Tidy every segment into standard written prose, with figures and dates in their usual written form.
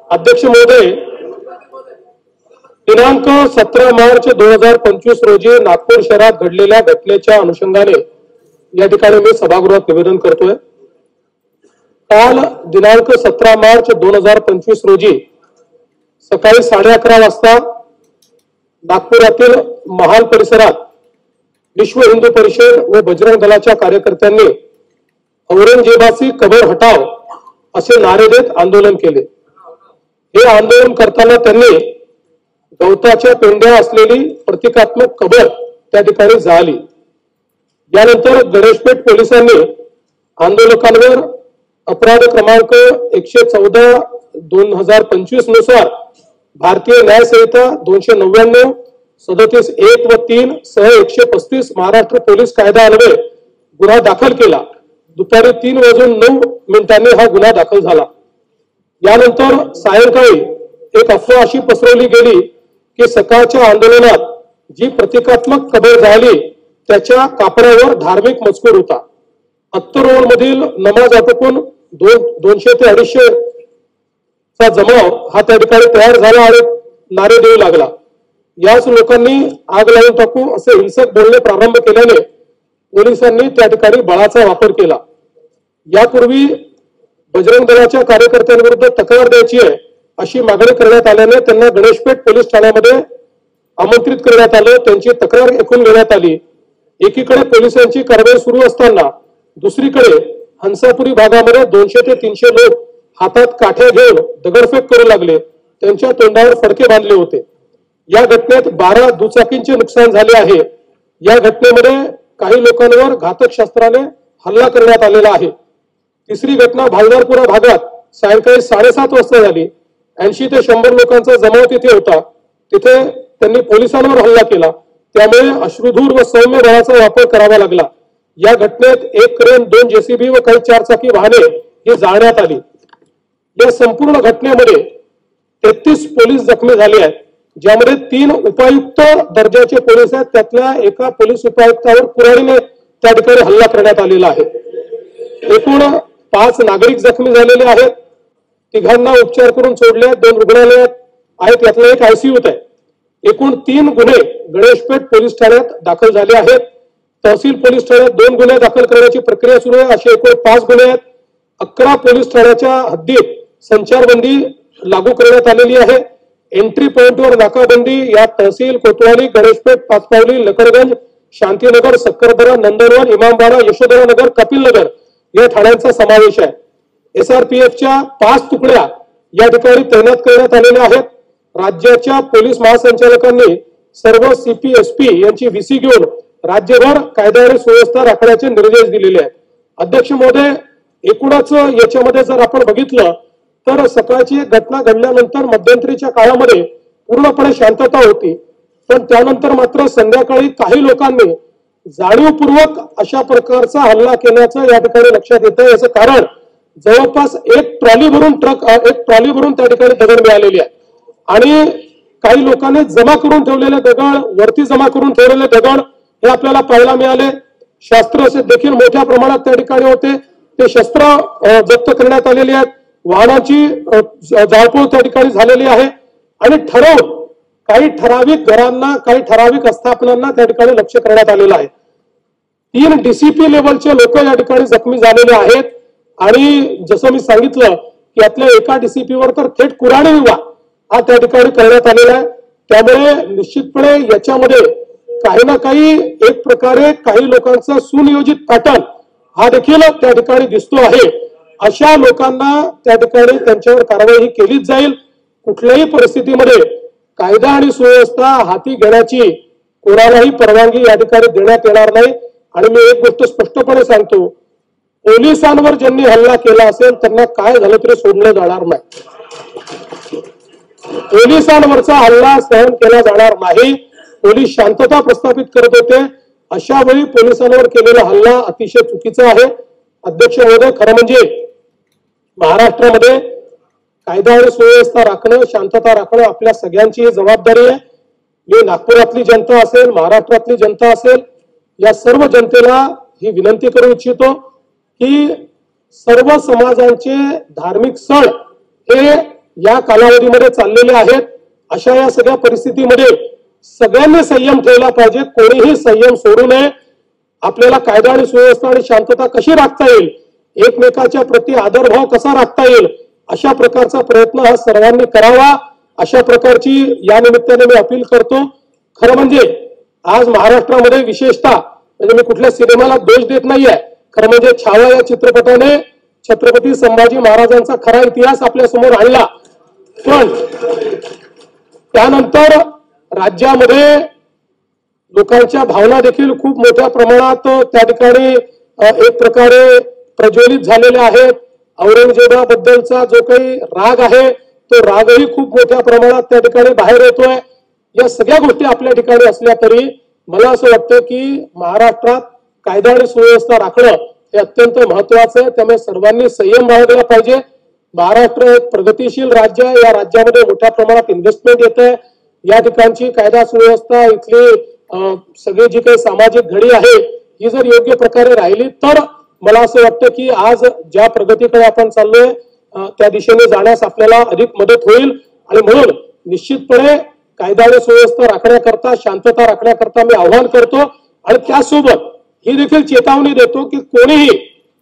अध्यक्ष महोदय, दिनांक 17 मार्च 2025 रोजी नागपूर शहरात घडलेल्या घटनेच्या अनुषंगाने या ठिकाणी मी सभागृहात निवेदन करतोय। काल दिनांक 17 मार्च 2025 रोजी सकाळी 11:30 वाजता नागपुरातील महाल परिसरात विश्व हिंदू परिषद व बजरंग दलाच्या कार्यकर्त्यांनी औरंगजेबाची कबर हटाव असे नारे देत आंदोलन केले। हे आंदोलन करताना त्यांनी गवताच्या पेंड्या असलेली प्रतिकात्मक कबर त्या ठिकाणी जाळली। यानंतर गणेशपेठ पोलिसांनी आंदोलकांवर अपराध क्रमांक 114/2025 नुसार भारतीय न्याय संहिता 299, 37(1) व 3 सह 135 महाराष्ट्र पोलीस कायदा अन्वये गुन्हा दाखल केला। दुपारी 3:09 हा गुन्हा दाखल झाला। यानंतर सायंकाळी एक अफवा अशी पसरवली गेली की सकाळच्या आंदोलनात जी प्रतिकात्मक कबर जाळली त्याच्या कापडावर धार्मिक मजकूर होता। अत्तर रोड मधील नमाज आटोपून 200 ते 250 चा जमाव हा त्या ठिकाणी तयार झाला आणि नारे देऊ लागला। याच लोकांनी आग लावून टाकू असे हिंसक बोलणे प्रारंभ केल्याने पोलिसांनी त्या ठिकाणी बळाचा वापर केला। यापूर्वी बजरंग दलाच्या कार्यकर्त्यांविरुद्ध तक्रार द्यायची आहे अशी मागणी करण्यात आल्याने त्यांना गणेशपेठ पोलीस ठाण्यामध्ये आमंत्रित करण्यात आले। त्यांची तक्रार ऐकून घेण्यात आली। एकीकडे पोलिसांची कारवाई सुरू असताना दुसरीकडे हंसापुरी भागामध्ये 200 ते 300 लोक हातात काठ्या घेऊन दगडफेक करू लागले। त्यांच्या तोंडावर फडके बांधले होते। या घटनेत 12 दुचाकींचे नुकसान झाले आहे। या घटनेमध्ये काही लोकांवर घातक शस्त्राने हल्ला करण्यात आलेला आहे। तिसरी घटना भालदारपुरा भागात सायंकाळी 7:30 वाजता झाली। 80 ते 100 लोकांचा जमाव तिथे होता। तिथे त्यांनी पोलिसांवर हल्ला केला, त्यामुळे अश्रुधूर व सौम्य बळाचा वापर करावा लागला। या घटनेत एक क्रेन, 2 जेसीबी व काही 4 चाकी वाहने ही जाळण्यात आली। या संपूर्ण घटनेमध्ये 33 पोलीस जखमी झाले आहेत, ज्यामध्ये 3 उपायुक्त दर्जाचे पोलीस आहेत। त्यातल्या एका पोलीस उपायुक्तावर कुऱ्हाडीने त्या ठिकाणी हल्ला करण्यात आलेला आहे। एकूण 5 नागरिक जखमी झालेले आहेत। तिघांना उपचार करून सोडले, 2 रुग्णालयात आहेत, यातला एक आयसीयूत आहे। एकूण 3 गुन्हे गणेशपेठ पोलीस ठाण्यात दाखल झाले आहेत। तहसील पोलीस ठाण्यात 2 गुन्हे दाखल करण्याची प्रक्रिया सुरू आहे। असे एकूण 5 गुन्हे आहेत। 11 पोलीस ठाण्याच्या हद्दीत संचारबंदी लागू करण्यात आलेली आहे। एंट्री पॉइंटवर नाकाबंदी या तहसील कोतवाली, गणेशपेठ, पाचपावली, लकडगंज, शांतीनगर, सक्करदरा, नंदनवन, इमामबाड़ा, यशोधरा नगर, कपिल नगर या ठाण्यांचा समावेश आहे। SRPFच्या 5 तुकड्या या ठिकाणी तैनात करण्यात आलेल्या आहेत। राज्याच्या पोलीस महासंचालकांनी सर्व CP, SP यांची VC घेऊन राज्यभर कायदा आणि सुव्यवस्था राखण्याचे निर्देश दिलेले आहेत। अध्यक्ष महोदय, एकूणच याच्यामध्ये जर आपण बघितलं तर सकाळची घटना घडल्यानंतर मध्यंतरीच्या काळामध्ये पूर्णपणे शांतता होती, पण त्यानंतर मात्र संध्याकाळी काही लोकांनी जाणीवपूर्वक अशा प्रकारचा हल्ला केल्याचं या ठिकाणी लक्षात येतं। याचं कारण जवळपास एक ट्रॉली भरून त्या ठिकाणी दगड मिळालेली आहे आणि काही लोकांनी जमा करून ठेवलेले दगड, वरती जमा करून ठेवलेले दगड हे आपल्याला पाहायला मिळाले। शस्त्र देखील मोठ्या प्रमाणात त्या ठिकाणी होते, ते शस्त्र जप्त करण्यात आलेली आहेत। वाहनाची जाळपोळ त्या ठिकाणी झालेली आहे आणि काही ठराविक घरांना, काही ठराविक आस्थापनांना त्या ठिकाणी लक्ष करण्यात आलेलं आहे। 3 DCP लेवलचे लोक या ठिकाणी जखमी झालेले आहेत आणि जसं मी सांगितलं की यातल्या एका DCPवर तर थेट कुऱ्हाडी हल्ला हा त्या ठिकाणी करण्यात आलेला आहे। त्यामुळे निश्चितपणे याच्यामध्ये काही ना काही एक प्रकारे काही लोकांचा सुनियोजित पॅटर्न हा देखील त्या ठिकाणी दिसतो आहे। अशा लोकांना त्या ठिकाणी त्यांच्यावर कारवाई केलीच जाईल। कुठल्याही परिस्थितीमध्ये कायदा आणि सुव्यवस्था हाती घेण्याची कोणालाही परवानगी या ठिकाणी देण्यात येणार नाही। आणि मी एक गोष्ट स्पष्टपणे सांगतो, पोलिसांवर ज्यांनी हल्ला केला असेल त्यांना काय झालं तरी सोडलं जाणार नाही। पोलिसांवरचा हल्ला सहन केला जाणार नाही। पोलीस शांतता प्रस्थापित करत होते, अशा वेळी पोलिसांवर केलेला हल्ला अतिशय चुकीचा आहे। अध्यक्ष महोदय, खरं म्हणजे महाराष्ट्रामध्ये कायदा आणि सुव्यवस्था राखणं, शांतता राखणं आपल्या सगळ्यांची जबाबदारी आहे। मी नागपुरातली जनता असेल, महाराष्ट्रातली जनता असेल, या सर्व जनतेला ही विनंती करू इच्छितो की सर्व समाजांचे धार्मिक सण हे या कालावधीमध्ये चाललेले आहेत. अशा या सगळ्या परिस्थितीमध्ये सगळ्यांनी संयम ठेवला पाहिजे. कोणीही संयम सोडू नये. आपल्याला कायदा आणि सुव्यवस्था आणि शांतता कशी राखता येईल, एकमेकाच्या प्रति आदरभाव कसा राखता येईल, अशा प्रकारचा प्रयत्न हा सर्वांनी करावा. अशा प्रकारची या निमित्ताने मी अपील करतो. खरं म्हणजे आज महाराष्ट्रामध्ये विशेषतः म्हणजे मी कुठल्या सिनेमाला दोष देत नाहीये, खरं म्हणजे छावा या चित्रपटाने छत्रपती संभाजी महाराजांचा खरा इतिहास आपल्या समोर आणला. पण त्यानंतर राज्यामध्ये लोकांच्या भावना देखील खूप मोठ्या प्रमाणात त्या ठिकाणी एक प्रकारे प्रज्वलित झालेल्या आहेत. औरंगजेबाबद्दलचा जो काही राग आहे तो रागही खूप मोठ्या प्रमाणात त्या ठिकाणी बाहेर येतोय. या सगळ्या गोष्टी आपल्या ठिकाणी असल्या तरी मला असं वाटतं की महाराष्ट्रात कायदा आणि सुव्यवस्था राखणं हे अत्यंत महत्वाचं आहे. त्यामुळे सर्वांनी संयम बाळगला पाहिजे. महाराष्ट्र एक प्रगतिशील राज्य आहे. या राज्यामध्ये मोठ्या प्रमाणात इन्व्हेस्टमेंट येत आहे. या ठिकाणची कायदा सुव्यवस्था, इथली सगळी जी काही सामाजिक घडी आहे ही जर योग्य प्रकारे राहिली तर मला असं वाटतं की आज ज्या प्रगतीकडे आपण चाललोय त्या दिशेने जाण्यास आपल्याला अधिक मदत होईल. आणि म्हणून निश्चितपणे कायदा आणि सुव्यवस्था राखण्याकरता, शांतता राखण्याकरता मी आवाहन करतो. आणि त्यासोबत ही देखील चेतावणी देतो की कोणीही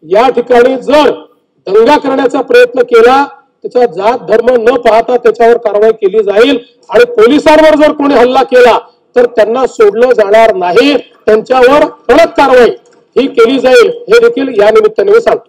या ठिकाणी जर दंगा करण्याचा प्रयत्न केला त्याचा जात धर्म न पाहता त्याच्यावर कारवाई केली जाईल. आणि पोलिसांवर जर कोणी हल्ला केला तर त्यांना सोडलं जाणार नाही. त्यांच्यावर कडक कारवाई ही केली जाईल हे देखील या निमित्ताने मी सांगतो.